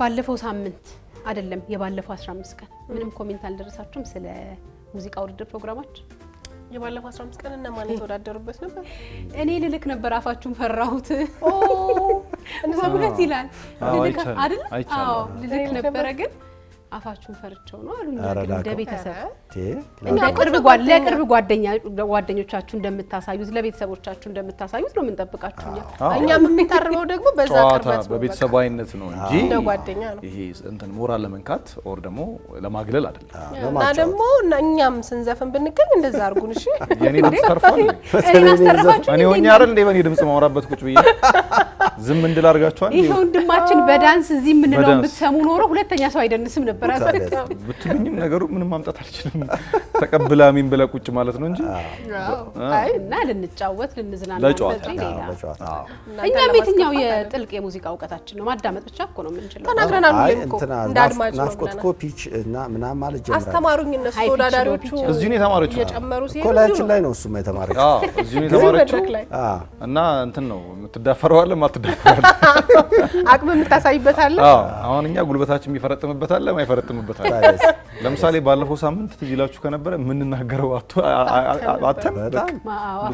ባለፈው ሳምንት አይደለም የባለፈው 15 ቀን ምንም ኮሜንት አልደረሳችሁም ስለ ሙዚቃ ውድድር ፕሮግራማችን የባለፈው 15 ቀን እና ማን ተወዳደሩበት ነበር እኔ ልልክ ነበር አፋችሁን ፈራሁት እንደዛ ብለት ይላል ልልክ አይደል አዎ ልልክ ነበር ግን አፋችሁን ፈርቸው ነው አሉኝ እንደ ቤተሰብ ለቅርብ ጓደኞቻችሁ እንደምታሳዩት ለቤተሰቦቻችሁ እንደምታሳዩት ነው የምንጠብቃችሁ እኛም የሚታረመው ደግሞ በዛ ቅርበት በቤተሰባዊነት ነው እንጂ እንደ ጓደኛ ነው ይሄ እንትን ሞራል ለመንካት ኦር ደግሞ ለማግለል አይደለም እና ደግሞ እኛም ስንዘፈን ብንገኝ እንደዛ አርጉን እሺ የኔ ድምጽ ተርፏል እኔ ሆኜ አይደል እንደ በኔ ድምጽ ማውራበት ቁጭ ብዬ ዝም እንድል አርጋችኋል ይሄ ወንድማችን በዳንስ እዚህ ምን ነው ብትሰሙ ኖሮ ሁለተኛ ሰው አይደንስም ነበር ብትሉኝም ነገሩ ምንም ማምጣት አልችልም ተቀብላ ምን ብለ ቁጭ ማለት ነው እንጂ እና ልንጫወት ልንዝናናበት ሌላ እኛ ቤትኛው የጥልቅ የሙዚቃ ዕውቀታችን ነው ማዳመጥ ብቻ እኮ ነው የምንችለው ተናግረናል እኮ እንዳድማጭ ነው ናፍቆት ኮፒች እና ምናም ማለት ጀምራ አስተማሩኝ እነሱ ተወዳዳሪዎቹ እዚህ ነው የተማረችው እየጨመሩ ሲሄዱ ኮላችን ላይ ነው እሱ የተማረችው እዚህ ነው የተማረችው እና እንትን ነው የምትዳፈረው አለ ማትዳፈረው አቅም የምታሳይበት አለ አሁን እኛ ጉልበታችን የሚፈረጥምበት አለ ማይፈረጥምበት አለ ለምሳሌ ባለፈው ሳምንት ትይላችሁ ከነበረ ምን እናገረው አተን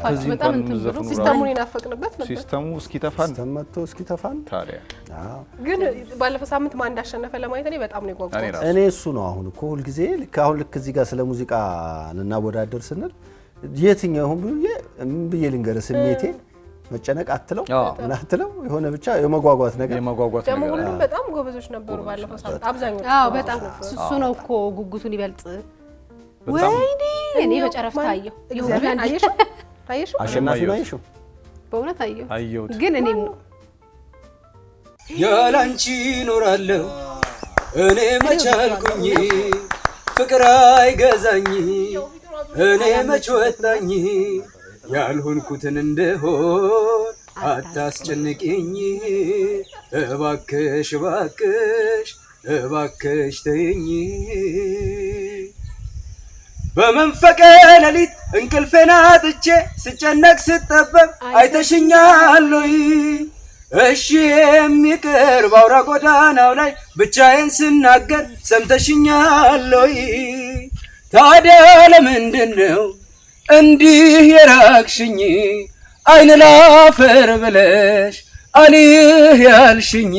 ከዚህ በጣም ሲስተሙን ይናፈቅንበት ነበር ሲስተሙ እስኪተፋን ታዲያ ግን ባለፈው ሳምንት ማን እንዳሸነፈ ለማየት እኔ በጣም ነው የጓጓሁት እኔ እሱ ነው አሁን እኮ ሁሉ ጊዜ ልክ እዚህ ጋር ስለ ሙዚቃ እናወዳደር ስንል የትኛው ሁሉ ብዬ ልንገርህ ስሜቴ መጨነቅ አትለው እና አትለው የሆነ ብቻ የመጓጓት ነገር ደግሞ ሁሉም በጣም ጎበዞች ነበሩ ባለፈው ሳምንት አብዛኞቹ በጣም እሱ ነው እኮ ጉጉቱን ይበልጥ ወይኔ እኔ በጨረፍታ አየሁ እግዚአብሔር አየሽው አሸናፊ ነው አየሽው በእውነት አየሁ ግን እኔም ያላንቺ ኖራለሁ እኔ መቻልኩኝ ፍቅር አይገዛኝ እኔ መችወጣኝ ያልሆንኩትን እንደሆን አታስጨንቂኝ እባክሽ እባክሽ እባክሽ ተይኝ በመንፈቀ ሌሊት እንቅልፌን አጥቼ ስጨነቅ ስጠበብ አይተሽኛል ወይ እሺ የሚቀር ባውራ ጎዳናው ላይ ብቻዬን ስናገር ሰምተሽኛል ወይ ታዲያ ለምንድነው እንዲህ የራቅሽኝ አይን ላፈር ብለሽ አልህ ያልሽኝ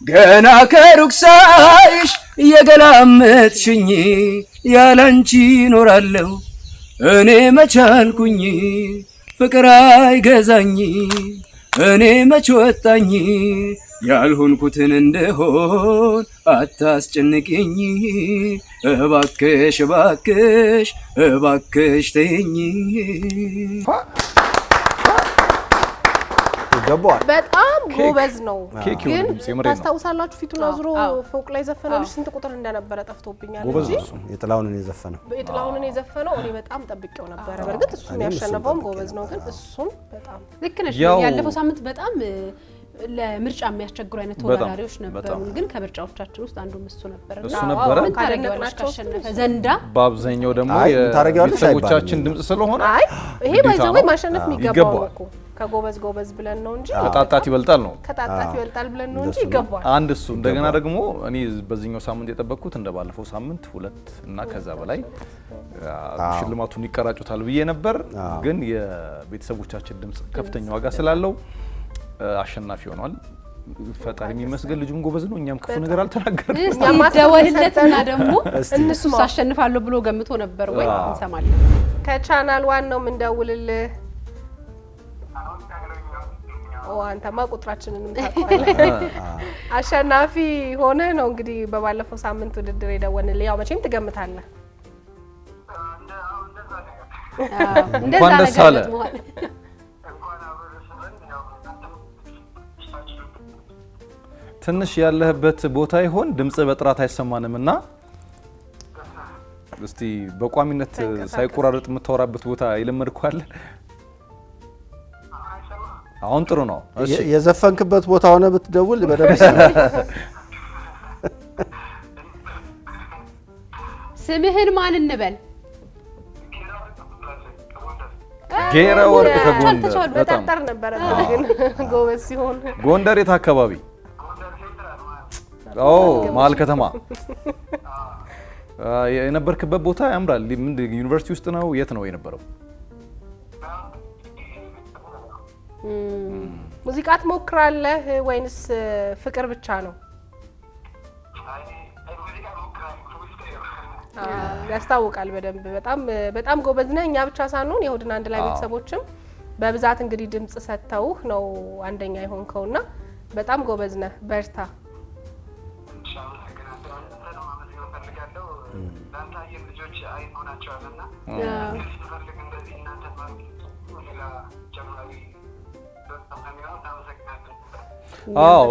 ገና ከሩቅ ሳይሽ የገላመጥሽኝ ያላንቺ ኖራለሁ እኔ መቻልኩኝ ፍቅር አይገዛኝ እኔ መችወጣኝ ያልሆንኩትን እንደሆን አታስጨንቂኝ እባክሽ እባክሽ እባክሽ ተይኝ ገባው በጣም ጎበዝ ነው ግን ታስታውሳላችሁ ፊቱን አዝሮ ፎቅ ላይ ዘፈነው ስንት ቁጥር እንደነበረ ጠፍቶብኛል እንጂ የጥላውንን የዘፈነው እኔ በጣም ጠብቄው ነበር በርግጥ እሱ ያሸነፈው ጎበዝ ነው ግን እሱም በጣም ልክ ነሽ ያለፈው ሳምንት በጣም ለምርጫ የሚያስቸግሩ አይነት ተወዳዳሪዎች ነበሩ ግን ከብርጫዎቻችን ውስጥ አንዱ እሱ ነበር ካደነቅናቸው አሸነፈ ዘንዳ በአብዛኛው ደግሞ የሰዎቻችን ድምጽ ስለሆነ ይሄ ባይዘው ማሸነፍ የሚገባው እኮ ከጎበዝ ብለን ነው እንጂ ከጣጣት ይበልጣል ነው ከጣጣት ይበልጣል ብለን ነው እንጂ ይገባል አንድ እሱ እንደገና ደግሞ እኔ በዚህኛው ሳምንት የጠበቅኩት እንደባለፈው ሳምንት ሁለት እና ከዛ በላይ ሽልማቱን ይቀራጩታል ብዬ ነበር ግን የቤተሰቦቻችን ድምጽ ከፍተኛ ዋጋ ስላለው አሸናፊ ሆኗል ፈጣሪ የሚመስገን ልጁም ጎበዝ ነው እኛም ክፉ ነገር አልተናገርንም ደወልለትና ደግሞ እነሱ አሸንፋለሁ ብሎ ገምቶ ነበር ወይ እንሰማለን ከቻናል 1 ነው ምንደውልልህ አንተማ ቁጥራችንንም ታውቃለህ አሸናፊ ሆነ ነው እንግዲህ በባለፈው ሳምንት ውድድር የደወልንልህ ያው መቼም ትገምታለህ እንኳን ደስ አለ ትንሽ ያለህበት ቦታ ይሆን ድምጽ በጥራት አይሰማንምና እስቲ በቋሚነት ሳይቆራረጥ የምታወራበት ቦታ ይለመድኳል አሁን ጥሩ ነው እሺ የዘፈንክበት ቦታ ሆነ ብትደውል በደምብ ስምህን ማን እንበል ጌራ ወርቅ ከጎንደር በጣም ነበር ግን ጎበዝ ሲሆን ጎንደር የት አካባቢ መሀል ከተማ የነበርክበት ቦታ ያምራል። ምን ዩኒቨርሲቲ ውስጥ ነው? የት ነው የነበረው? ሙዚቃ ትሞክራለህ ወይንስ ፍቅር ብቻ ነው? ያስታውቃል በደንብ። በጣም ጎበዝ ነህ። እኛ ብቻ ሳንሆን የእሁድን አንድ ላይ ቤተሰቦችም በብዛት እንግዲህ ድምጽ ሰጥተውህ ነው አንደኛ የሆንከውና በጣም ጎበዝ ነህ። በርታ።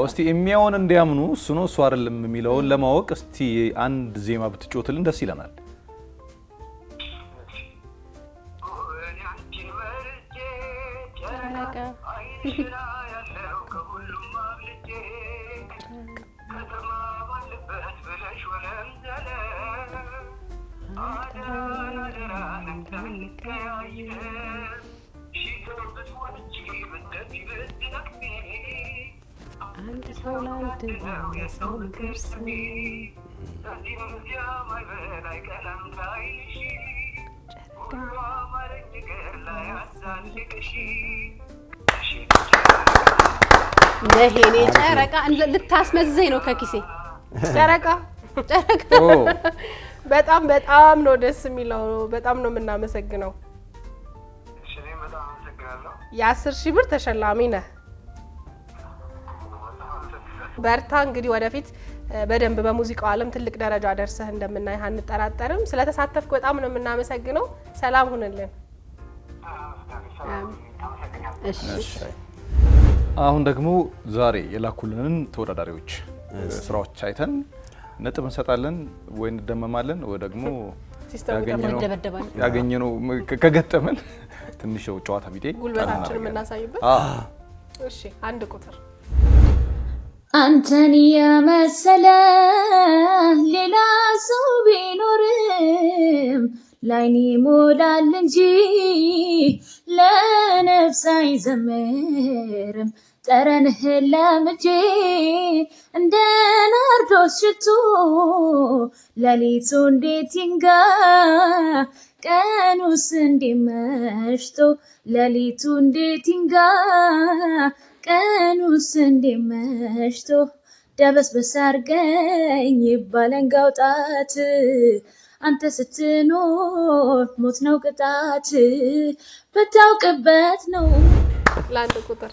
እስቲ የሚያውን እንዲያምኑ እሱ ነው እሱ አይደለም የሚለውን ለማወቅ እስቲ አንድ ዜማ ብትጮትልን ደስ ይለናል። አንድ ሰው ላንድ ሰው ምክርስ ለሄኔ ጨረቃ ልታስመዘኝ ነው ከኪሴ ጨረቃ በጣም ነው ደስ የሚለው። በጣም ነው የምናመሰግነው። የ10,000 ብር ተሸላሚ ነህ። በርታ። እንግዲህ ወደፊት በደንብ በሙዚቃው ዓለም ትልቅ ደረጃ ደርሰህ እንደምናይህ አንጠራጠርም። ስለተሳተፍክ በጣም ነው የምናመሰግነው። ሰላም ሁንልን። እሺ አሁን ደግሞ ዛሬ የላኩልንን ተወዳዳሪዎች ስራዎች አይተን ነጥብ እንሰጣለን ወይ እንደመማለን ወይ ደግሞ ያገኘነው ከገጠመን ትንሽ ጨዋታ ቢጤ ጉልበታችንን የምናሳይበት። እሺ አንድ ቁጥር አንተን የመሰለ ሌላ ሰው ቢኖርም ላይኔ ሞላል እንጂ ለነፍስ አይዘምርም። ጠረንህን ለምጄ እንደ ናርዶስ ሽቶ ሌሊቱ እንዴት ይንጋ ቀኑስ እንዴት መሽቶ ሌሊቱ እንዴት ይንጋ ቀኑስ እንዴት መሽቶ ደበስበስ አርገኝ ባለንጋው ጣት አንተ ስትኖር ሞት ነው ቅጣት ብታውቅበት ነው። ለአንድ ቁጥር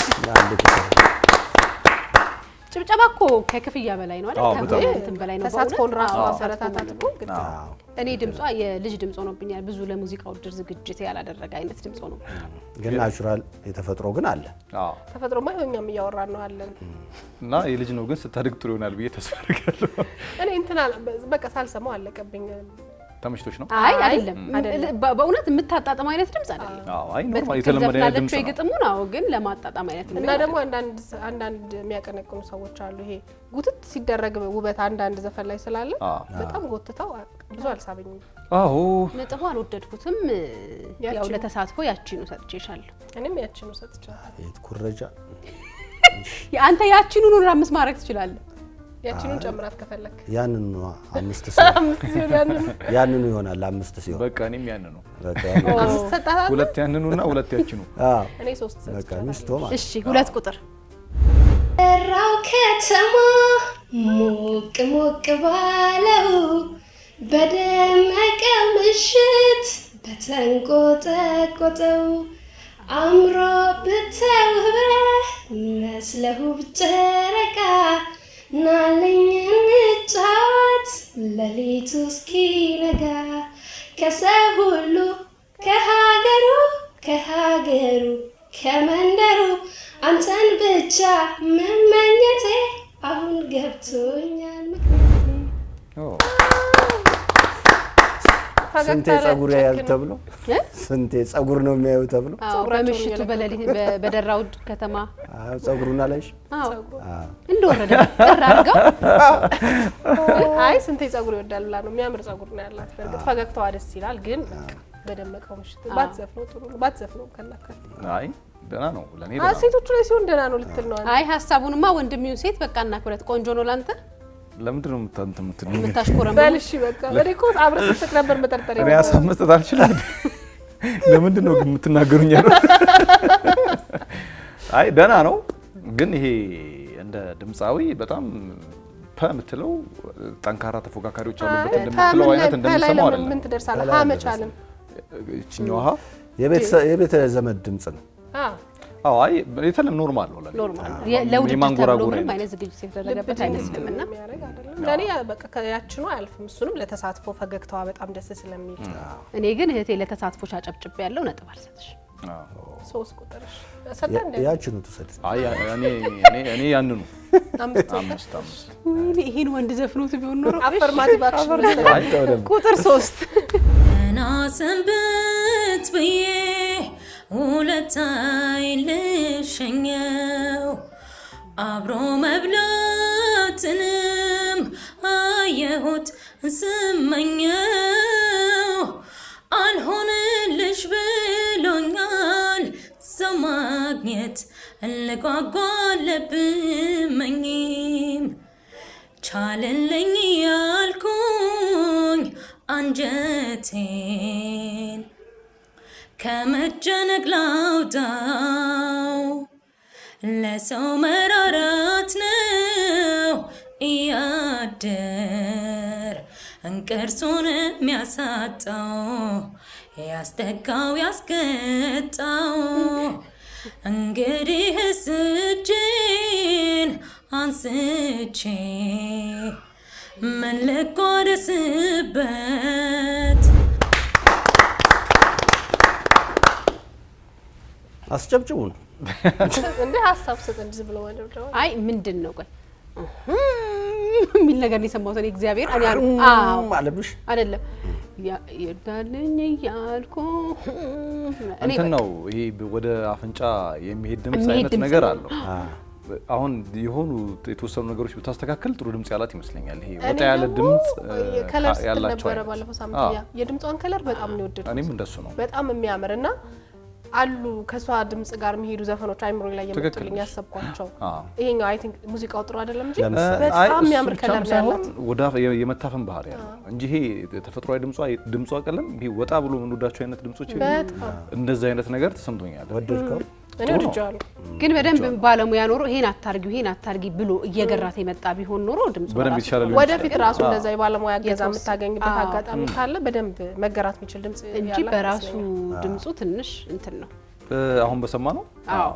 ጭብጨባ እኮ ከክፍያ በላይ ነው አይደል? ከእንትን በላይ ነው። ተሳትፎን ራሱ ማሰረታታት እኮ ግድ ነው። እኔ ድምጿ የልጅ ድምጽ ሆኖብኛል። ብዙ ለሙዚቃ ውድድር ዝግጅት ያላደረገ አይነት ድምጽ ነው። ግን ናቹራል የተፈጥሮ ግን አለ። ተፈጥሮማ እኛም እያወራን ነው አለን እና የልጅ ነው ግን ስታድግ ጥሩ ይሆናል ብዬ ተስፋ አደርጋለሁ። እኔ እንትና በቃ ሳልሰማው አለቀብኝ። ተመሽቶች ነው? አይ አይደለም፣ በእውነት የምታጣጣም አይነት ድምጽ አይደለም። አይ ኖርማል የተለመደ አይነት ድምጽ ነው። ግጥሙ ነው ግን ለማጣጣም አይነት ነው። እና ደግሞ አንዳንድ የሚያቀነቅኑ ሰዎች አሉ። ይሄ ጉትት ሲደረግ ውበት አንዳንድ ዘፈን ላይ ስላለ በጣም ጎትተው ብዙ አልሳበኝም። አዎ ነጥቡ አልወደድኩትም። ያው ለተሳትፎ ያቺኑ ሰጥቼሻለሁ። እኔም ያቺኑ ሰጥቻለሁ። የት ኩረጃ አንተ ያቺኑን ወደ 5 ማድረግ ትችላለህ። ያቺኑን ጨምራት ከፈለክ ያንን ነው 5 ሲሆን ያንኑ ይሆናል 5 ሲሆን በቃ እኔም ያንኑ በቃ 5 ሰጣታለሁ። 2 ያንኑና 2 ያቺኑ እኔ 3 ሰጥቻለሁ። በቃ ሚስቶ ማለት እሺ 2 ቁጥር ራው ከተማ ሞቅ ሞቅ ባለው በደመቀ ምሽት በተንቆጠቆጠው አምሮ ብተውበህ መስለሁ ብጨረቃ ናለኝ እንጫወት ሌሊቱ እስኪነጋ ከሰው ሁሉ ከሀገሩ ከመንደሩ አንተን ብቻ መመኘቴ አሁን ገብቶኛል ምክንያቴ። ስንቴ ጸጉር ያያል ተብሎ ስንቴ ጸጉር ነው የሚያዩ ተብሎ በምሽቱ በሌሊት በደራውድ ከተማ ጸጉሩና ላይሽ እንደወረደ አድርገው አይ ስንቴ ጸጉር ይወዳል ብላ ነው። የሚያምር ጸጉር ነው ያላት። በርግጥ ፈገግታዋ ደስ ይላል። ግን በደመቀው ምሽት ባትዘፍነው ጥሩ ነው። ባትዘፍነው ከናካል አይ ደህና ነው ለኔ ደህና ነው። ሴቶቹ ላይ ሲሆን ደህና ነው ልትል ነው። አይ ሐሳቡንማ ወንድም ይሁን ሴት በቃ እናክብረት። ቆንጆ ነው ላንተ ለምንድን ነው የምታሽኮረም? በልሽ በቃ እኔ እኮ አብረን ስትስቅ ነበር መጠርጠር እኔ ሀሳብ መስጠት አልችልም። ለምንድን ነው የምትናገሩኝ? አይ ደህና ነው፣ ግን ይሄ እንደ ድምፃዊ በጣም የምትለው ጠንካራ ተፎካካሪዎች አሉበት እንደምትለው አይነት እንደምሰማው አይደለም። ምን ትደርሳለህ? አመቻለም እቺኛዋ የቤተ ዘመድ ድምጽ ነው። አዎ አይ የተለም ኖርማል ነው ኖርማል ለውድድር ተብሎ ምንም አይነት ዝግጅት የተደረገበት አይመስልምና ለኔ በቃ ያችኑ አያልፍም። እሱንም ለተሳትፎ ፈገግታዋ በጣም ደስ ስለሚል እኔ ግን እህቴ ለተሳትፎ ጫጨብጭብ ያለው ነጥብ አልሰጥሽ። 3 ቁጥርሽ ሰጠን ያችኑ ተሰጥ። አይ እኔ ያንኑ 5 ይሄን ወንድ ዘፍኖት ቢሆን ኖሮ አፈርማቲቭ አክሽን ቁጥር 3 እና ሰንበት ብዬ ውለታዬን ልሸኘው አብሮ መብላትንም አየሁት ስመኘው አልሆንልሽ ብሎኛል ሰው ማግኘት ልጓጓለብመኝም ቻለልኝ ያልኩኝ አንጀቴን ከመጨነቅ ላውጣው ለሰው መራራት ነው እያደር እንቅርሱን የሚያሳጣው ያስጠጋው ያስገጣው እንግዲህ እጄን አንስቼ ምን ልቋደስበት? አስጨብጭቡን እንዴ ሀሳብ ሰጥ እንጂ ብሎ ወደው አይ ምንድነው ቆይ ሚል ነገር ነው የሰማሁት። እኔ እግዚአብሔር እኔ አለብሽ አይደለም ይርዳልኝ ያልኩ እኔ ነው ይሄ ወደ አፍንጫ የሚሄድ ድምጽ አይነት ነገር አለው። አሁን የሆኑ የተወሰኑ ነገሮች ብታስተካከል ጥሩ ድምጽ ያላት ይመስለኛል። ይሄ ወጣ ያለ ድምጽ ያላቸው ነበር ባለፈው ሳምንት የድምጿን ከለር በጣም ነው የወደድኩት። እኔም እንደሱ ነው በጣም የሚያምርና አሉ ከሷ ድምጽ ጋር የሚሄዱ ዘፈኖች አይምሮ ላይ የመጡልኝ ያሰብኳቸው። ይሄኛው አይ ቲንክ ሙዚቃው ጥሩ አይደለም እንጂ በጣም የሚያምር ከለር ነው ያለው። ወዳ የመታፈን ባህሪ ያለው እንጂ ይሄ ተፈጥሯዊ ድምጿ ቀለም ይሄ ወጣ ብሎ ምን ወዳቸው አይነት ድምጾች እንደዛ አይነት ነገር ተሰምቶኛል። ወደድከው? እኔ ወድጃለሁ። ግን በደንብ ባለሙያ ኖሮ ይሄን አታርጊ ብሎ እየገራት የመጣ ቢሆን ኖሮ ድምጹ በደንብ ይቻላል። ወደፊት ራሱ እንደዛ የባለሙያ ገዛ የምታገኝበት አጋጣሚ ካለ በደንብ መገራት የሚችል ድምጽ እንጂ በራሱ ድምጹ ትንሽ እንትን ነው። አሁን በሰማነው አዎ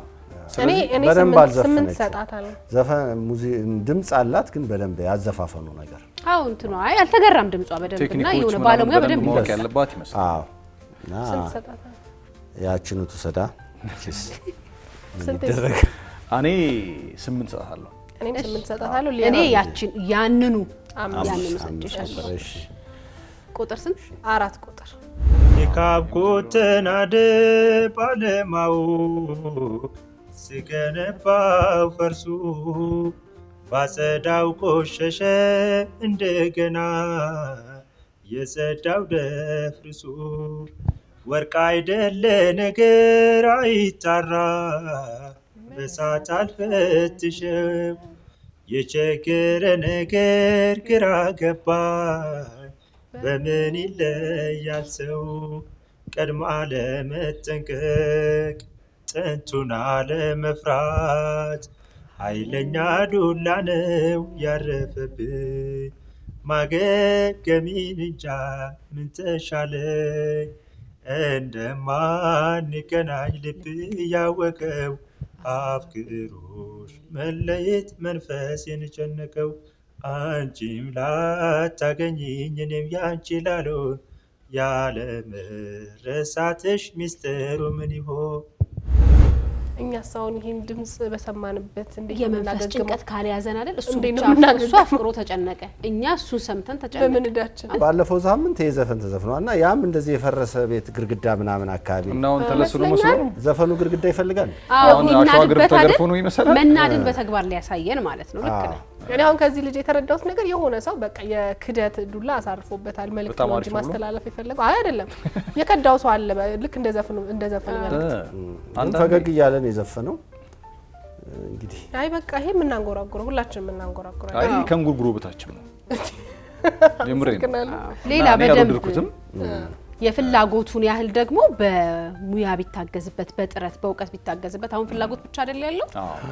እኔ 8 ሰጣታለሁ። ዘፈን ድምጽ አላት ግን በደንብ ያዘፋፈኑ ነገር አዎ እንትኑ አይ አልተገራም ድምጿ በደንብና የሆነ ባለሙያ በደንብ ማወቅ ያለባት ይመስላል። አዎ ስንት ሰጣታለሁ? ያችኑ ተሰዳ እኔ 8 ሰጣታለሁ። እኔም 8 ሰጣታለሁ። እኔ ያንኑ ሰጥቻለሁ። እሺ ቁጥር ስንት? 4 ቁጥር የካብኩትን ባለማው ስገነባው ፈርሱ ባጸዳው ቆሸሸ እንደገና የጸዳው ደፍርሱ ወርቅ አይደለ ነገር አይጣራ በሳት አልፈትሸው የቸገረ ነገር ግራ ገባኝ በምን ይለያል ሰው ቀድሞ አለመጠንቀቅ ጥንቱን አለመፍራት ኃይለኛ ዱላ ነው ያረፈብኝ ማገገሚን እንጃ ምን ተሻለኝ እንደማንገናኝ ልብ ያወቀው አፍቅሮሽ መለየት መንፈሴን ጨነቀው አንቺም ላታገኝኝ እኔም ያንቺ ላልሆን ያለ መረሳትሽ ሚስጥሩ ምን ይሆን? እኛ ሳውን ይሄን ድምጽ በሰማንበት እንዴት የመንፈስ ጭንቀት ካልያዘን አይደል? እሱ ብቻ እሱ አፍቅሮ ተጨነቀ፣ እኛ እሱን ሰምተን ተጨነቀ። በምንዳችን ባለፈው ሳምንት የዘፈን ተዘፍኗልና ያም እንደዚህ የፈረሰ ቤት ግርግዳ ምናምን አካባቢ እናውን ተለሱ ነው መስሎ ዘፈኑ ግርግዳ ይፈልጋል። አሁን አሸዋ ግርግዳ ተገርፎ ነው ይመስላል። መናድን በተግባር ሊያሳየን ማለት ነው። ልክ ነው። እኔ አሁን ከዚህ ልጅ የተረዳሁት ነገር የሆነ ሰው በቃ የክደት ዱላ አሳርፎበታል። መልእክት ነው እንጂ ማስተላለፍ የፈለገው አይ አይደለም። የከዳው ሰው አለ ልክ እንደዘፈኑ ማለት አንተ ፈገግ እያለን የዘፈነው እንግዲህ አይ በቃ ይሄ የምናንጎራጉረው ሁላችንም የምናንጎራጉረው አይ ከንጉርጉሮ በታችም ነው የምሬን ሌላ በደንብ የፍላጎቱን ያህል ደግሞ በሙያ ቢታገዝበት በጥረት በእውቀት ቢታገዝበት አሁን ፍላጎት ብቻ አይደል ያለው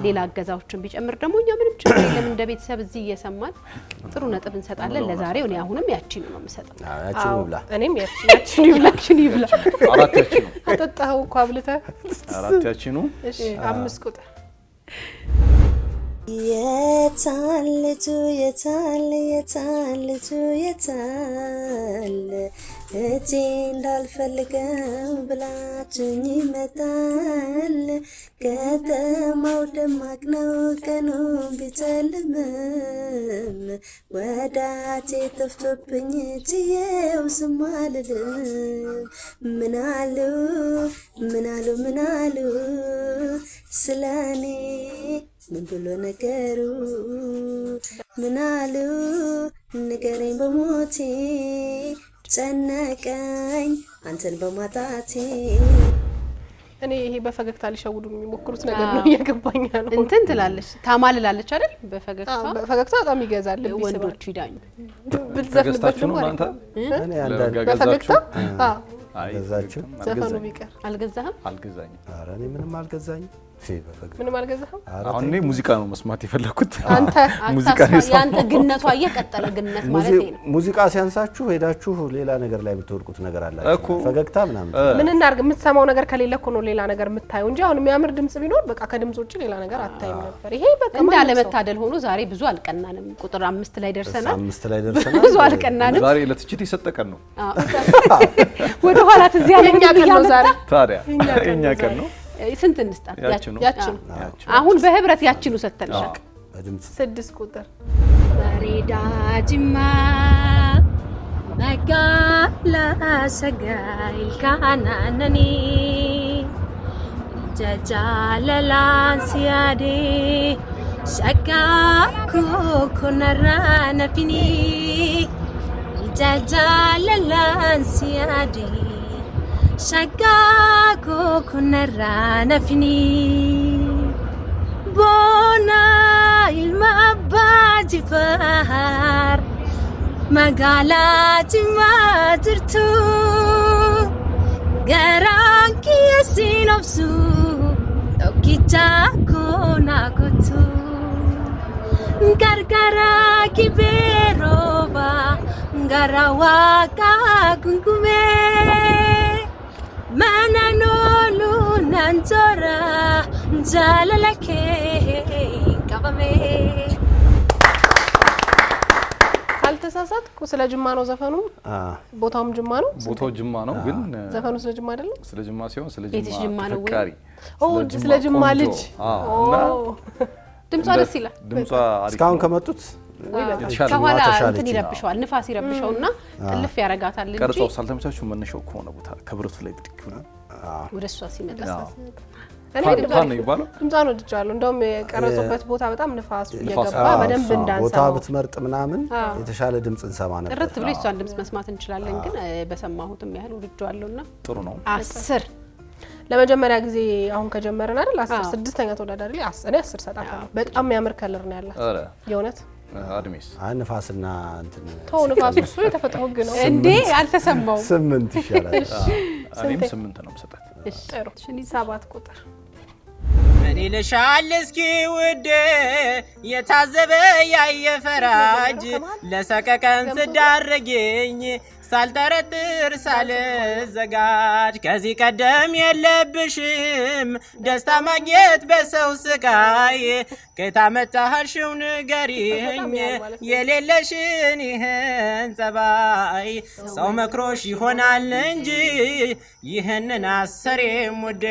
ሌላ አገዛዎችን ቢጨምር ደግሞ እኛ ምንም ችግር የለም እንደ ቤተሰብ እዚህ እየሰማን ጥሩ ነጥብ እንሰጣለን ለዛሬው እኔ አሁንም ያቺን ነው የምሰጠው ያቺን ይብላ እኔም ያቺን ይብላ አራት ያቺን ነው አጠጣው እኮ አብልተህ አራት ያቺን ነው እሺ 5 ቁጥር የታለቱ እቴ እንዳልፈልገው ብላችኝ ይመጣል ከተማው ደማቅ ነው ቀኑ ቢጨልምም ወዳጄ ጠፍቶብኝ ችዬው ስማልልም ምናሉ ስለኔ ምን ብሎ ነገሩ ምናሉ ንገረኝ በሞቴ ጨነቀኝ አንተን በማጣቴ እኔ ይሄ በፈገግታ ሊሸውዱ የሚሞክሩት ነገር ነው እየገባኝ ነው እንትን ትላለች ታማልላለች አይደል በፈገግታ በጣም ይገዛል ወንዶቹ ይዳኙ ብትዘፍንበት ነው እኔ አንዳንድ በፈገግታ ገዛችሁ ዘፈኑ ቢቀር አልገዛኝም ኧረ እኔ ምንም አልገዛኝም ምንም አልገዛህም አሁን እኔ ሙዚቃ ነው መስማት የፈለኩት አንተ ሙዚቃ ነው ያንተ ግነቷ እየቀጠለ ግነት ማለት ነው ሙዚቃ ሲያንሳችሁ ሄዳችሁ ሌላ ነገር ላይ የምትወርቁት ነገር አላችሁ ፈገግታ ምናምን ምን እናርግ የምትሰማው ነገር ከሌለ እኮ ነው ሌላ ነገር የምታየው እንጂ አሁን የሚያምር ድምጽ ቢኖር በቃ ከድምጽ ውጪ ሌላ ነገር አታይም ነበር ይሄ በቃ እንዳለ መታደል ሆኖ ዛሬ ብዙ አልቀናንም ቁጥር 5 ላይ ደርሰናል ብዙ አልቀናንም ዛሬ ለትችት ይሰጠቀን ነው ወደ ኋላ ትዝ ያለኝ ያለው ዛሬ ታዲያ እኛ ቀን ነው ስንት እንስጣት ያችን አሁን በህብረት ያችኑ ሰተልሻል በድምጽ 6 ቁጥር ባሬዳ ጅማ መጋላ ሰጋይ ካናነኒ ጃጃለላን ሲያዴ ሸጋኩ ኩነራ ነፊኒ ጃጃለላን ሲያዴ ሸጋኩ ኩነራ ነፊኒ ቦና ilma abbaa jifaar magaalaa Jimmaa jirtu garaan kiyya siin obsu tokkicha koonaa kottu gargaraa kibee rooba gara waaqaa gunkumee mana noolu nan jora jaalala kee ካልተሳሳትኩ ስለ ጅማ ነው ዘፈኑ ቦታውም ጅማ ነው ቦታው ጅማ ነው ግን ዘፈኑ ስለ ጅማ አይደለም ስለ ጅማ ሲሆን ስለ ጅማ ነው ፍቃሪ ስለ ጅማ ልጅ ድምጿ ደስ ይላል ድምጿ አሪፍ እስካሁን ከመጡት ከኋላ እንትን ይረብሻል ንፋስ ይረብሻውና ጥልፍ ያረጋታል እንጂ ቀርጾ ሳልተመቻችሁ መነሻው ከሆነ ቦታ ከብረቱ ላይ ብድክ ይሆናል ወደሷ ሲመጣ እኔ ድምጿን ወድጃለሁ እንደውም የቀረጹበት ቦታ በጣም ንፋስ እየገባ በደንብ እንዳንሰማው ቦታ ብትመርጥ ምናምን የተሻለ ድምጽ እንሰማ ነበር ጥርት ብሎ እሷን ድምጽ መስማት እንችላለን ግን በሰማሁትም ያህል ወድጃለሁና ጥሩ ነው 10 ለመጀመሪያ ጊዜ አሁን ከጀመረን አይደል 10 6ኛ ተወዳዳሪ ላይ 10 ሰጣታለሁ በጣም የሚያምር ከለር ነው ያላት የእውነት አድሜስ ንፋስና እንትን ተው ንፋስ እሱ የተፈጥሮ ህግ ነው እንዴ አልተሰማው 8 ይሻላል እኔም 8 ነው መስጠት ጥሩ 7 ቁጥር ምን ይልሻል እስኪ ውዴ የታዘበ ያየፈራጅ ለሰቀቀን ስዳረገኝ ሳልጠረጥር ሳልዘጋጅ ከዚህ ቀደም የለብሽም ደስታ ማግኘት በሰው ስቃይ ከታመጣሽው ንገሪኝ የሌለሽን ይህን ጸባይ ሰው መክሮሽ ይሆናል እንጂ ይህንን አሰሬም ውዴ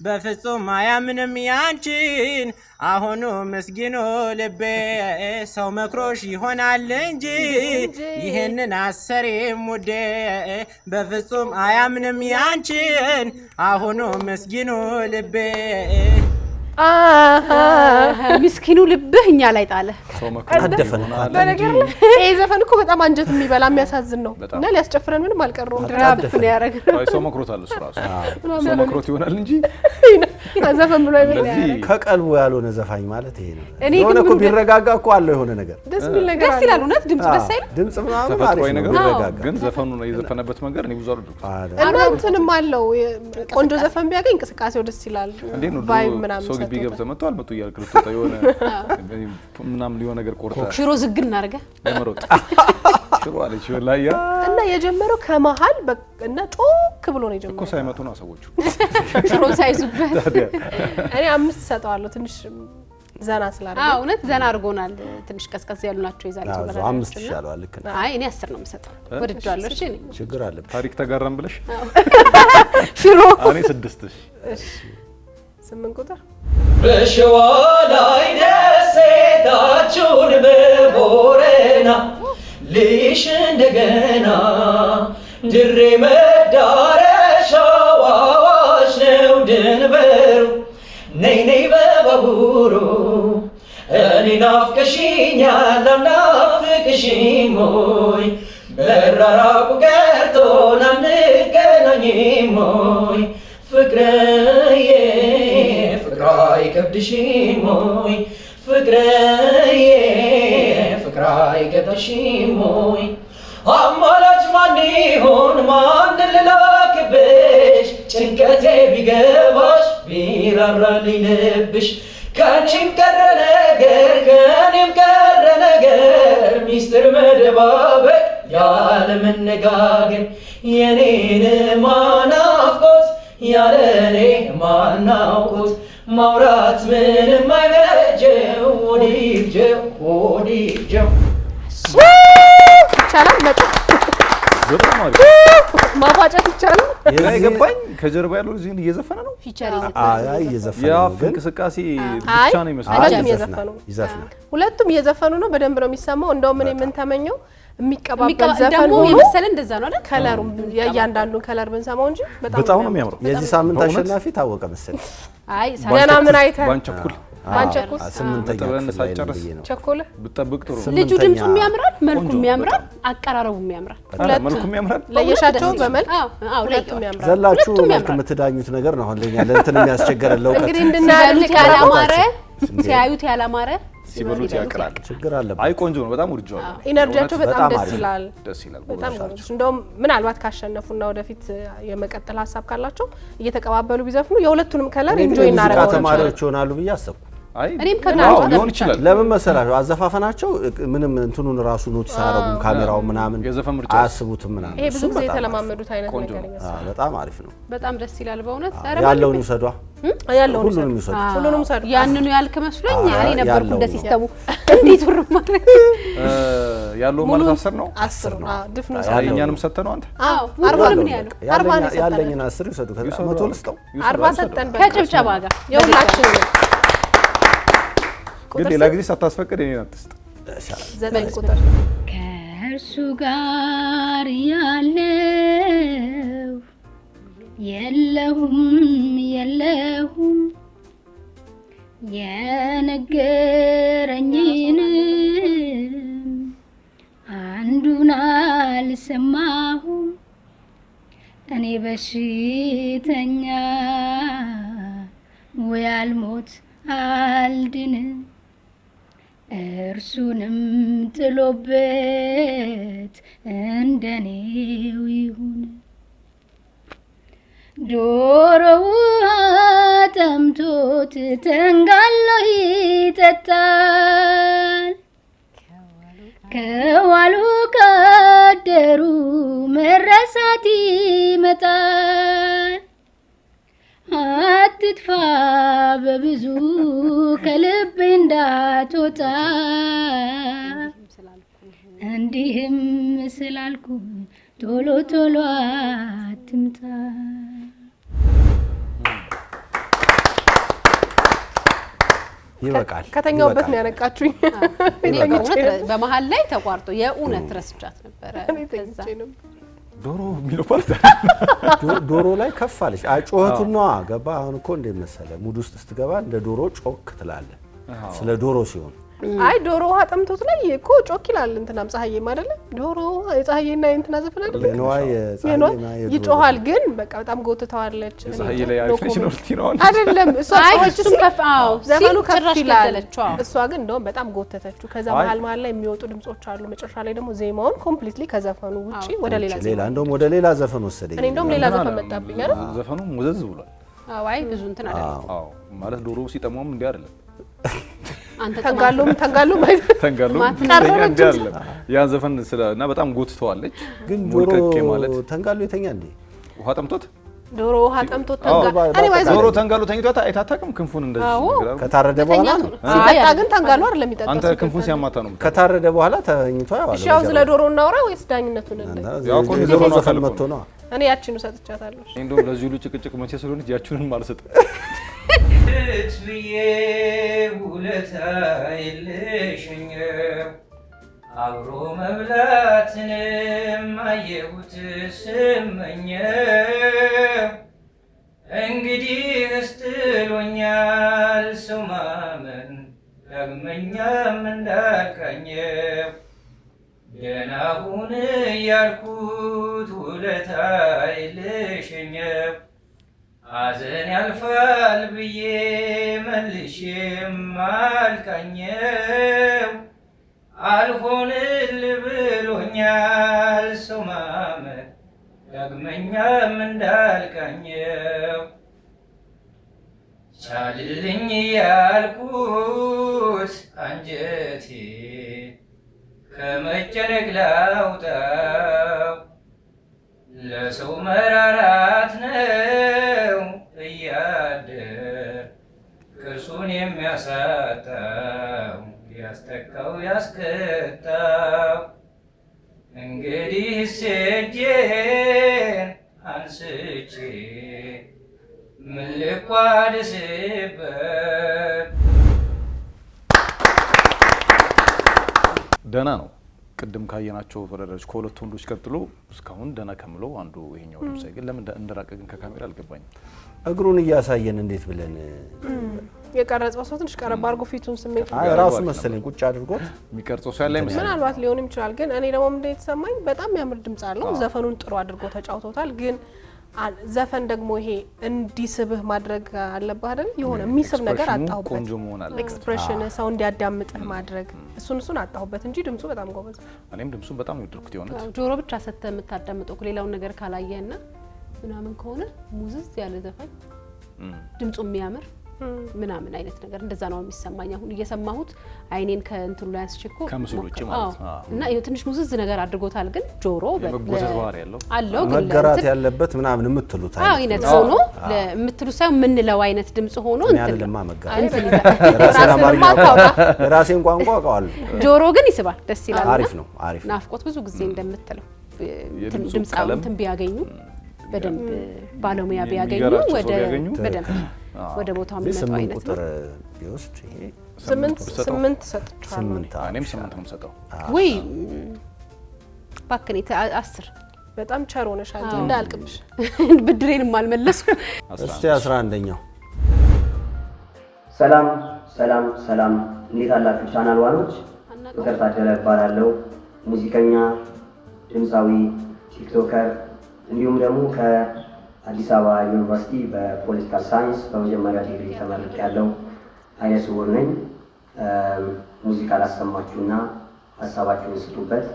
በፍጹም አያምንም ያንቺን አሁኑ ምስኪኑ ልቤ ሰው መክሮሽ ይሆናል እንጂ ይህንን አሰሬም ውዴ በፍጹም አያምንም ያንቺን አሁኑ ምስኪኑ ልቤ ምስኪኑ ልብህ እኛ ላይ ጣለ አደፈን በነገር ይሄ ዘፈን እኮ በጣም አንጀት የሚበላ የሚያሳዝን ነው እና ሊያስጨፍረን ምንም አልቀረውም ድራፍን ያረግ ሰው መክሮታል እሱ ራሱ ሰው መክሮት ይሆናል እንጂ ዘፈን ብሎ አይበል ከቀልቡ ያልሆነ ዘፋኝ ማለት ይሄ ነው የሆነ እኮ ቢረጋጋ እኮ አለው የሆነ ነገር ደስ የሚል ነገር ደስ ይላል እውነት ድምጽ ደስ አይል ድምጽ ምናምን ተፈጥሯዊ ነገር ይረጋጋ ግን ዘፈኑ ነው የዘፈነበት መንገድ እኔ ብዙ አልወደድኩት እናንተንም አለው ቆንጆ ዘፈን ቢያገኝ እንቅስቃሴው ደስ ይላል ቫይብ ምናምን ሰው ግቢ ገብተህ መጥቶ አልመጡ እያልክ ልትወጣ የሆነ ምናምን ሊሆን ነገር ቆርጠህ ሽሮ ዝግን እናርገ ለመሮጥ ሽሮ አለች ወላያ እና የጀመረው ከመሃል እና ጮክ ብሎ ነው የጀመረው እኮ ሳይመጡ ነው ሰዎቹ ሽሮ ሳይዙበት እኔ 5 ሰጠዋለሁ ትንሽ ዘና ስላደረገ እውነት ዘና አድርጎናል ትንሽ ቀስቀስ ያሉ ናቸው ይዛል ተበራ 5 ይሻላል ልክ ነው አይ እኔ 10 ነው የምሰጠው ወድጃለሁ እሺ እኔ ችግር አለ ታሪክ ተጋራም ብለሽ ሽሮ እኔ 6 እሺ 8 ቁጥር በሸዋ ላይ ደሴታችሁን በቦረና ልሽ እንደገና ድሬ መዳረሻው አዋሽ ነው ድንበሩ ነይ ነይ በባቡሩ እኔ ናፍቀሽኛል ናፍቅሽኝ ሞይ በራራቁ ቀርቶን አንገናኝም ሞይ ፍቅርዬ ፍቅራ ይከብድሽኝ ሞይ ፍቅርዬ ፍቅራ ይከብድሽኝ ሞይ አማላጅ ማን ይሆን ማን ልላክብሽ ጭንቀቴ ቢገባሽ ቢራራልኝ ልብሽ ከአንቺም ቀረ ነገር ሚስጥር መደባበቅ ያለ መነጋገር የኔን ማናፍቆት ያለ እኔ ማናውቆት ማውራት ምንም አይበጀው ወዲጀው ይቻላል በጣም አሪፍ ማባጨት ይቻላል የገባኝ ከጀርባ ያለው ልጅ እየዘፈነ ነው ፊቸሪንግ አይ እየዘፈነ ያ ነው ግን እንቅስቃሴ ብቻ ነው ይመስላል ይዘፍናል ሁለቱም እየዘፈኑ ነው በደንብ ነው የሚሰማው እንደው ምን ምን ተመኘው የሚቀባበል ዘፈን ነው የመሰለ እንደዛ ነው አይደል ከለሩም ያያንዳንዱ ከለር ብንሰማው እንጂ በጣም ነው የሚያምረው የዚህ ሳምንት አሸናፊ ታወቀ መሰለኝ አይ ገና ምን አይተህ ባንቸኩል ባንቸኩል ስምንተኛ ክፍል ላይ ነው ቸኮለ ብትጠብቅ ጥሩ ልጁ ድምጹም ያምራል መልኩም ያምራል አቀራረቡም ያምራል መልኩም ያምራል ለየሻቸው በመልክ ሁለቱም ያምራል ዘላችሁ መልክ የምትዳኙት ነገር ነው አሁን ለኛ ለእንትን የሚያስቸገረው እንግዲህ እንድናያሉት ያላማረ ሲያዩት ያላማረ ሲበሉት ያቀራል ችግር አለበት አይ ቆንጆ ነው በጣም ወድጄዋለሁ ኢነርጂያቸው በጣም ደስ ይላል በጣም እንደውም ምናልባት ካሸነፉና ወደፊት የመቀጠል ሀሳብ ካላቸው እየተቀባበሉ ቢዘፍኑ የሁለቱንም ከለር ኢንጆይ እናደርጋለን ተማሪዎች ይሆናሉ ብዬ አሰብኩ እኔም ከናው ሊሆን ይችላል ለምን መሰላችሁ አዘፋፈናቸው ምንም እንትኑን ራሱ ኖቲስ አያረጉም ካሜራው ምናምን የዘፈን ምርጫ አያስቡትም ምናምን ይሄ ብዙ ጊዜ የተለማመዱት አይነት ነገር ይመስላል በጣም አሪፍ ነው በጣም ደስ ይላል በእውነት ያለውን ይሰዷ ያለውን ሁሉንም ይሰዱ ያንኑ ያልክ መስሎኝ እኔ ነበርኩ እንደ ሲስተሙ እንዴት ወር ማለት ያለው ማለት 10 ነው 10 ነው ድፍኑ ያኛንም ሰተነው አንተ አዎ 40 ምን ያለው 40 ያለኝን 10 ይሰዱ ከዛ 100 ልስጠው 40 ሰጠን ከጭብጨባ ጋር የሁላችን ግን ሌላ ጊዜ ሳታስፈቅድ እኔን አትስጥ 9 ቁጥር ከእርሱ ጋር ያለው የለሁም የነገረኝንም አንዱን አልሰማሁም እኔ በሽተኛ ወይ አልሞት አልድን እርሱንም ጥሎበት እንደኔው ይሁን ዶሮ ውሃ ጠምቶት ተንጋሎ ይጠጣል ከዋሉ ካደሩ መረሳት ይመጣል አትጥፋ በብዙ ከልብ እንዳትወጣ እንዲህም ስላልኩ ቶሎ ቶሎ አትምጣ ይበቃል ከተኛውበት ነው ያነቃችሁኝ በመሃል ላይ ተቋርጦ የኡነት ረስቻት ነበር ከዛ ዶሮ የሚለው ፓርት ዶሮ ላይ ከፍ አለሽ ጩኸቱን ነው ገባ አሁን እኮ እንደ መሰለ ሙድ ውስጥ ስትገባ እንደ ዶሮ ጮክ ትላለህ ስለ ዶሮ ሲሆን አይ ዶሮ ውሃ ጠምቶት ላይ እኮ ጮክ ይላል እንትናም ፀሐዬም አይደለ ዶሮ የፀሐዬና እንትና ዘፈን አይደለ ይጮሃል ግን በቃ በጣም ጎትተዋለች ፀሐዬ ላይ አሪፍ ነው አይደለም እሷ ጮኸችም ከፍ ዘፈኑ ከፍ ይላል እሷ ግን እንደውም በጣም ጎተተችው ከዛ መሀል ላይ የሚወጡ ድምጾች አሉ መጨረሻ ላይ ደግሞ ዜማውን ኮምፕሊትሊ ከዘፈኑ ውጪ ወደ ሌላ እንደውም ወደ ሌላ ዘፈን ወሰደኝ እኔ እንደውም ሌላ ዘፈን መጣብኝ አይደል ዘፈኑ ሙዘዝ ብሏል አይ ብዙ እንትን አይደለም አዎ ማለት ዶሮ ሲጠማም እንዴ አይደለም አንተ ተንጋሎም እንዳለ ያን ዘፈን ስለና በጣም ጎትተዋለች ግን ዶሮ ተንጋሎ የተኛ እንዴ ውሃ ጠምቶት ዶሮ ውሃ ጠምቶት ተንጋሎ ዶሮ ተንጋሎ ተኝቷታ አይታታቅም ክንፉን እንደዚህ ነገር ከታረደ በኋላ ሲጠጣ ግን ተንጋሎ አይደለም የሚጠጣው አንተ ክንፉን ሲያማታ ነው ከታረደ በኋላ ተኝቷ ያዋለ እሺ ያው ስለ ዶሮ እናውራ ወይስ ዳኝነቱን እንደ ያው እኮ ዶሮ ዘፈን መጥቶ ነው እኔ ያቺኑ ሰጥቻታለሁ እንደው ለዚህ ሁሉ ጭቅጭቅ መቼ ስለሆነች ያቺኑን ማልሰጥ ትብዬ ውለታ የለሽኝ አብሮ መብላትንም አየሁት ስመኘው እንግዲህ እስጥሎኛል ሰው ማመን ዳግመኛም እንዳልቃኘው ገና ሁን ያልኩት ውለታ የለሽኝ ሐዘን ያልፋል ብዬ መልሼም አልቃኘው አልሆንል ብሎኛል ሰው ማመን ዳግመኛም እንዳልቃኘው ቻልልኝ ያልኩት አንጀቴ ከመጨነቅ ላውጣው ለሰው መራራት ነው እያደር ቅርሱን የሚያሳጣው ያስተካው ያስከታው እንግዲህ እጄን አንስቼ ምን ልቋደስበት ደህና ነው ቅድም ካየናቸው ወረዳዎች ከሁለት ወንዶች ቀጥሎ እስካሁን ደህና ከምለው አንዱ ይሄኛው ድምጽ ግን ለምን እንደራቀ ግን ከካሜራ አልገባኝም እግሩን እያሳየን እንዴት ብለን የቀረጸው ሰው ትንሽ ቀረብ አድርጎ ፊቱን ስሜት ራሱ መሰለኝ ቁጭ አድርጎት የሚቀርጸው ሰው ያለ አይመስልም ምናልባት ሊሆንም ይችላል ግን እኔ ደግሞ እንዴት ተሰማኝ በጣም የሚያምር ድምጽ አለው ዘፈኑን ጥሩ አድርጎ ተጫውቶታል ግን ዘፈን ደግሞ ይሄ እንዲስብህ ማድረግ አለበት አይደል የሆነ የሚስብ ነገር አጣሁበት ቆንጆ መሆን አለ ኤክስፕሬሽን ሰው እንዲያዳምጥህ ማድረግ እሱን አጣሁበት እንጂ ድምጹ በጣም ጎበዝ እኔም ድምጹን በጣም ይወድኩት ይሆናል ጆሮ ብቻ ሰተ የምታዳምጠው ሌላውን ነገር ካላየህና ምናምን ከሆነ ሙዝዝ ያለ ዘፈን ድምጹ የሚያምር ምናምን አይነት ነገር እንደዛ ነው የሚሰማኝ አሁን እየሰማሁት አይኔን ከእንትሉ ላይ አስቸኮ ከምስሎች ማለት እና ይሄ ትንሽ ሙዝዝ ነገር አድርጎታል ግን ጆሮ በጎተት ባህሪ ያለው አለው ግን መገራት ያለበት ምናምን የምትሉት አይነት ሆኖ ለምትሉ ሳይሆን ምንለው አይነት ድምጽ ሆኖ እንትን ለማ መገራት ራሴን ቋንቋ አውቀዋለሁ ጆሮ ግን ይስባል ደስ ይላል አሪፍ ነው አሪፍ ናፍቆት ብዙ ጊዜ እንደምትለው ድምጻውን እንትን ቢያገኙ በደንብ ባለሙያ ቢያገኙ ወደ በደንብ ወደ ቦታው የሚመጣው አይነት ቁጥር ይወስድ ይሄ 8 ሰጥቻለሁ እኔም 8 ነው ሰጠው ወይ ባክኔ 10 በጣም ቸር ሆነሻል እንዳልቅብሽ ብድሬንም አልመለስኩ እስቲ 11ኛው ሰላም ሰላም ሰላም እንዴት አላችሁ ቻናል ዋኖች ፍቅር ታደለ እባላለሁ ሙዚቀኛ ድምፃዊ ቲክቶከር እንዲሁም ደግሞ ከአዲስ አበባ ዩኒቨርሲቲ በፖለቲካል ሳይንስ በመጀመሪያ ዲግሪ ተመርቄያለሁ አይነ ስውር ነኝ ሙዚቃ ላሰማችሁና ሀሳባችሁን ስጡበት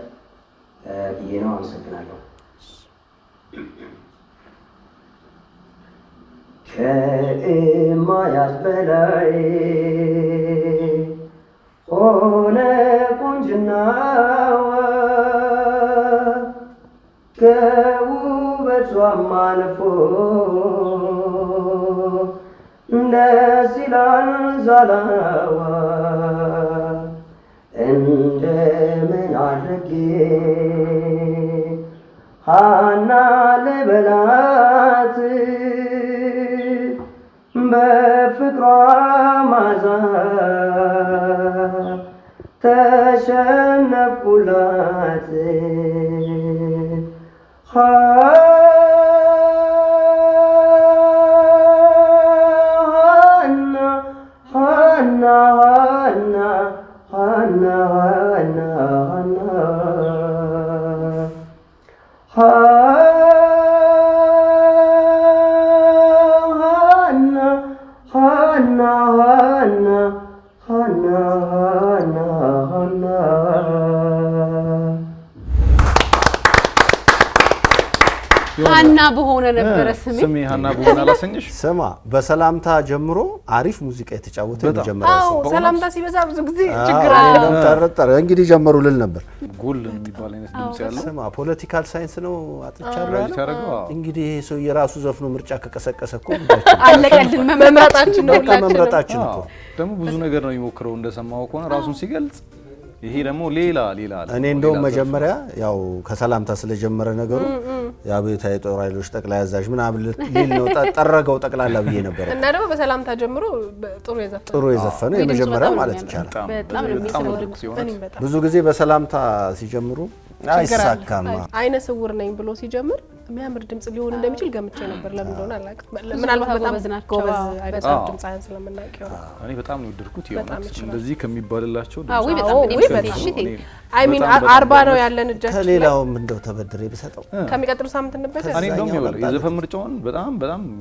ብዬ ነው አመሰግናለሁ ከማያት በላይ ሆነ ቁንጅናዋ ከውበቷም አልፎ ደስ ይላል ዛላዋ እንደምን አድርጌ ሃና ልበላት በፍቅሯ ማዛ ተሸነፍኩላት ሀና በሆነ ነበር ስሜ ሀና በሆነ አላሰኝሽ ስማ በሰላምታ ጀምሮ አሪፍ ሙዚቃ የተጫወተ የመጀመሪያ ሰው ሰላምታ ሲበዛ ብዙ ጊዜ ችግር አለ ተረጠረ እንግዲህ ጀመሩ ልል ነበር ጎል የሚባል አይነት ድምጽ ያለው ስማ ፖለቲካል ሳይንስ ነው አጥቻለሁ እንግዲህ ይሄ ሰው የራሱ ዘፍኖ ምርጫ ከቀሰቀሰ እኮ አለቀልን መምረጣችን ነው መምረጣችን እኮ ደግሞ ብዙ ነገር ነው የሚሞክረው እንደሰማው ከሆነ ራሱን ሲገልጽ ይሄ ደግሞ ሌላ እኔ እንደው መጀመሪያ ያው ከሰላምታ ስለጀመረ ነገሩ የአብዮታዊ ጦር ኃይሎች ጠቅላይ አዛዥ ምናምን ሊል ነው ጠረገው ጠቅላላ ብዬ ነበር እና ደግሞ በሰላምታ ጀምሮ ጥሩ የዘፈነ የመጀመሪያው ማለት ይቻላል ብዙ ጊዜ በሰላምታ ሲጀምሩ አይሳካም አይነ ስውር ነኝ ብሎ ሲጀምር የሚያምር ድምጽ ሊሆን እንደሚችል ገምቼ ነበር ለምን እንደሆነ አላውቅም ምናልባት በጣም ጎበዝ አይነት ድምጻን ስለምናውቀው እኔ በጣም ነው ወደድኩት የሆነ እንደዚህ ከሚባልላቸው አይ ሚን 40 ነው ያለን እጃችን ከሌላውም እንደው ተበድሬ ብሰጠው ከሚቀጥለው ሳምንት እንበደር እኔ እንደውም ይወል የዘፈን ምርጫውን በጣም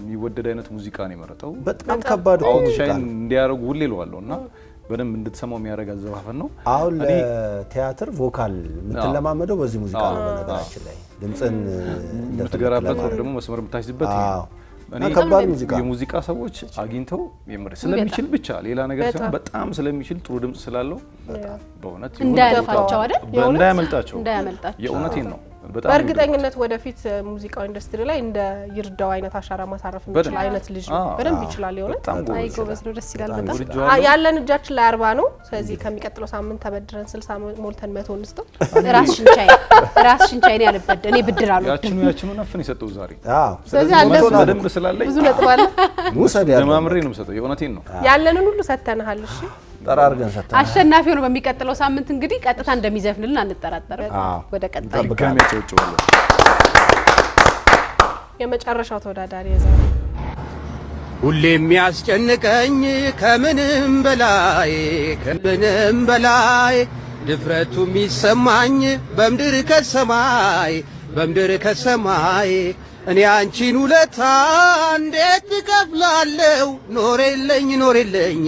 የሚወደድ አይነት ሙዚቃ ነው የመረጠው በጣም ከባድ ሙዚቃን እንዲያረጉ ሁሌ ይለዋልና በደንብ እንድትሰማው የሚያረጋ ዘፋፈን ነው አሁን ለቲያትር ቮካል የምትለማመደው በዚህ ሙዚቃ ነው በነገራችን ላይ ድምጽን እንደተገራበት ደግሞ መስመር የምታስይዝበት እኔ ከባድ ሙዚቃ የሙዚቃ ሰዎች አግኝተው የምር ስለሚችል ብቻ ሌላ ነገር ሳይሆን በጣም ስለሚችል ጥሩ ድምጽ ስላለው በእውነት እንዳያመልጣቸው አይደል እንዳያመልጣቸው የእውነቴን ነው በእርግጠኝነት ወደፊት ሙዚቃው ኢንዱስትሪ ላይ እንደ ይርዳው አይነት አሻራ ማሳረፍ የሚችል አይነት ልጅ በደንብ ይችላል ይሆናል አይ ጎበዝ ነው ደስ ይላል በጣም ያለን እጃችን ላይ 40 ነው ስለዚህ ከሚቀጥለው ሳምንት ተበድረን 60 ሞልተን 100 እንስተው ራስሽን ቻይ ያለበት እኔ ብድር አሉ ያችኑ ነፍን ይሰጠው ዛሬ ስለዚህ አለ በደንብ ስላለኝ ብዙ ነጥብ አለ ሙሰድ ለማምሬ ነው የምሰጠው የእውነቴን ነው ያለንን ሁሉ ሰተናል እሺ ጠራርገን ሰተናል አሸናፊ ሆኖ በሚቀጥለው ሳምንት እንግዲህ ቀጥታ እንደሚዘፍንልን አንጠራጠርም ወደ ቀጣይ ከመጨውጨው የመጨረሻው ተወዳዳሪ የዛሬ ሁሌ የሚያስጨንቀኝ ከምንም በላይ ድፍረቱ የሚሰማኝ በምድር ከሰማይ እኔ አንቺን ውለታ እንዴት እከፍላለሁ ኖሬለኝ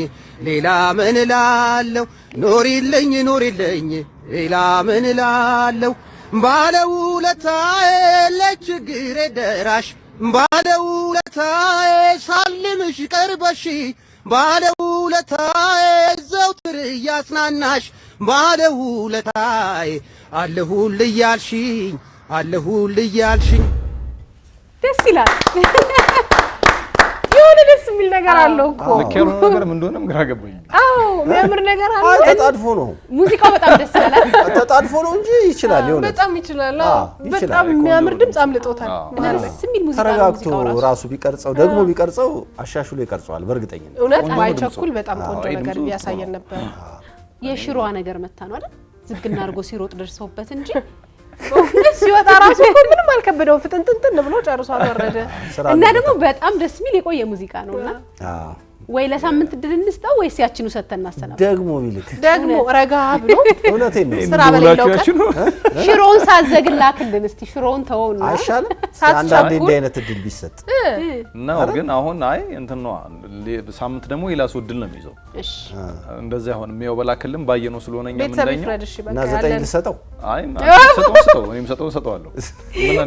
ሌላ ምን እላለሁ ኖሬለኝ ሌላ ምን እላለሁ ባለውለታዬ ለችግሬ ደራሽ ባለውለታዬ ሳልምሽ ቀርበሽ ባለውለታዬ ዘውትር እያጽናናሽ ባለውለታዬ አለሁልህ እያልሽኝ ደስ ይላል የሆነ ደስ የሚል ነገር አለው እኮ ልክ ያለው ነገር ምን እንደሆነም ግራ ገባኝ የሚያምር ነገር አለው ተጣድፎ ነው ሙዚቃው በጣም ደስ ይላል ተጣድፎ ነው እንጂ ይችላል ይሆነ በጣም ይችላል በጣም የሚያምር ድምጽ አምልጦታል ደስ የሚል ሙዚቃ ተረጋግቶ ራሱ ቢቀርጸው ደግሞ ቢቀርጸው አሻሽሎ ይቀርጸዋል በእርግጠኝነት እውነት ማይቸኩል በጣም ቆንጆ ነገር ቢያሳየን ነበር የሽሮዋ ነገር መታ ነው አይደል ዝግና አድርጎ ሲሮጥ ደርሰውበት እንጂ ሲወጣ ራሱ እኮ ምንም አልከበደው ፍጥንጥንጥን ብሎ ጨርሶ አወረደ እና ደግሞ በጣም ደስ የሚል የቆየ ሙዚቃ ነውና ወይ ለሳምንት ድል እንስጣው ወይስ ያችኑ ሰተን እናሰናው ደግሞ ረጋ ብሎ እውነቴን ነው ስራ በሌለው ሽሮውን ሳዘግላክልን እስቲ ሽሮውን ተወውና አይሻል አንዳንዴ እንደ አይነት ድል ቢሰጥ ነው ግን አሁን አይ እንትን ነው ሳምንት ደግሞ ይላስ ድል ነው የሚይዘው እሺ እንደዛ አሁን የሚያው በላክልን ባየነው ስለሆነኛ ምንደኛው እና 9 ልሰጠው አይ ሰጠው እኔም ሰጠዋለሁ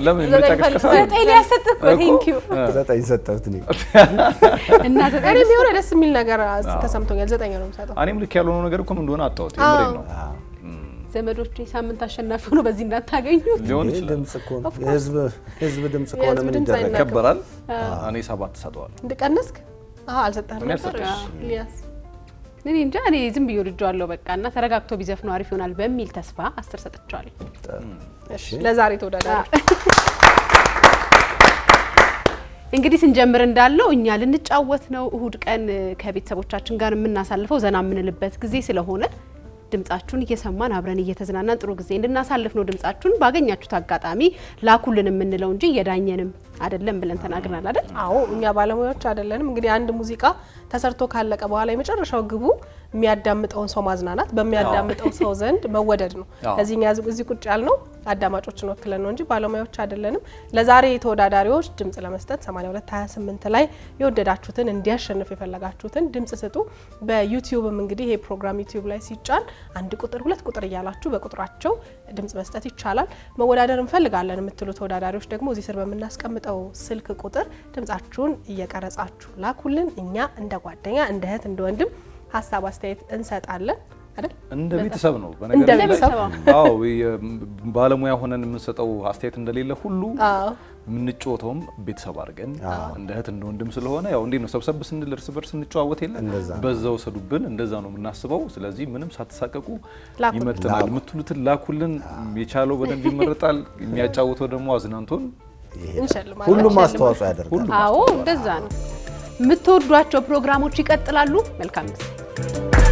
ለምን ምጣቀስከሳ 9 ሊያሰጥህ ቴንክ ዩ 9 ሰጠሁት ነው እና 9 ደስ የሚል ነገር ተሰምቶኛል 9 ነው የምሰጠው እኔም ልክ ያለው ነገር እኮ ምን እንደሆነ አጣሁት የምሬ ነው ዘመዶቼ ሳምንት አሸናፊ ሆኖ በዚህ እንዳታገኙት ሊሆን ይችላል ድምጽ እኮ ነው የህዝብ ድምጽ ከሆነ ምን ይከበራል እኔ 7 ሰጠዋለሁ እንደቀነስክ አልሰጠህም ነበር ኢሊያስ እኔ እንጃ እኔ ዝም ብዬ ልጇለሁ በቃና ተረጋግቶ ቢዘፍኑ አሪፍ ይሆናል በሚል ተስፋ 10 ሰጥቻለሁ እሺ ለዛሬ ተወዳዳሪ እንግዲህ ስንጀምር እንዳለው እኛ ልንጫወት ነው እሁድ ቀን ከቤተሰቦቻችን ጋር የምናሳልፈው ዘና የምንልበት ጊዜ ስለሆነ ድምጻችሁን እየሰማን አብረን እየተዝናናን ጥሩ ጊዜ እንድናሳልፍ ነው ድምጻችሁን ባገኛችሁት አጋጣሚ ላኩልን የምንለው እንጂ የዳኘንም አይደለም ብለን ተናግረናል አይደል? አዎ እኛ ባለሙያዎች አይደለንም። እንግዲህ አንድ ሙዚቃ ተሰርቶ ካለቀ በኋላ የመጨረሻው ግቡ የሚያዳምጠውን ሰው ማዝናናት በሚያዳምጠው ሰው ዘንድ መወደድ ነው። እዚህኛ እዚህ ቁጭ ያልነው አዳማጮችን ወክለን ነው እንጂ ባለሙያዎች አይደለንም። ለዛሬ ተወዳዳሪዎች ድምጽ ለመስጠት 8228 ላይ የወደዳችሁትን እንዲያሸንፍ የፈለጋችሁትን ድምጽ ስጡ። በዩቲዩብም እንግዲህ ይሄ ፕሮግራም ዩቲዩብ ላይ ሲጫን 1 ቁጥር 2 ቁጥር እያላችሁ በቁጥራቸው ድምጽ መስጠት ይቻላል። መወዳደር እንፈልጋለን የምትሉ ተወዳዳሪዎች ደግሞ እዚህ ስር በመናስቀምጠው ስልክ ቁጥር ድምጻችሁን እየቀረጻችሁ ላኩልን። እኛ እንደ ጓደኛ እንደ እህት እንደ ወንድም ሐሳብ አስተያየት እንሰጣለን አይደል? እንደ ቤተሰብ ነው በነገራችን ላይ። አዎ ባለሙያ ሆነን የምንሰጠው አስተያየት እንደሌለ ሁሉ የምንጫወተውም ቤተሰብ አድርገን እንደ እህት እንደ ወንድም ስለሆነ ያው እንዴ ነው ሰብሰብ ስንል እርስ በርስ እንጫወት የለ በዛው ሰዱብን እንደዛ ነው የምናስበው። ስለዚህ ምንም ሳትሳቀቁ ይመጥናል የምትሉትን ላኩልን። የቻለው በደንብ ይመረጣል። የሚያጫውተው ደግሞ አዝናንቶን እንሸልማለን። ሁሉም አስተዋጽኦ ያደርጋል። አዎ እንደዛ ነው። የምትወዷቸው ፕሮግራሞች ይቀጥላሉ። መልካም ጊዜ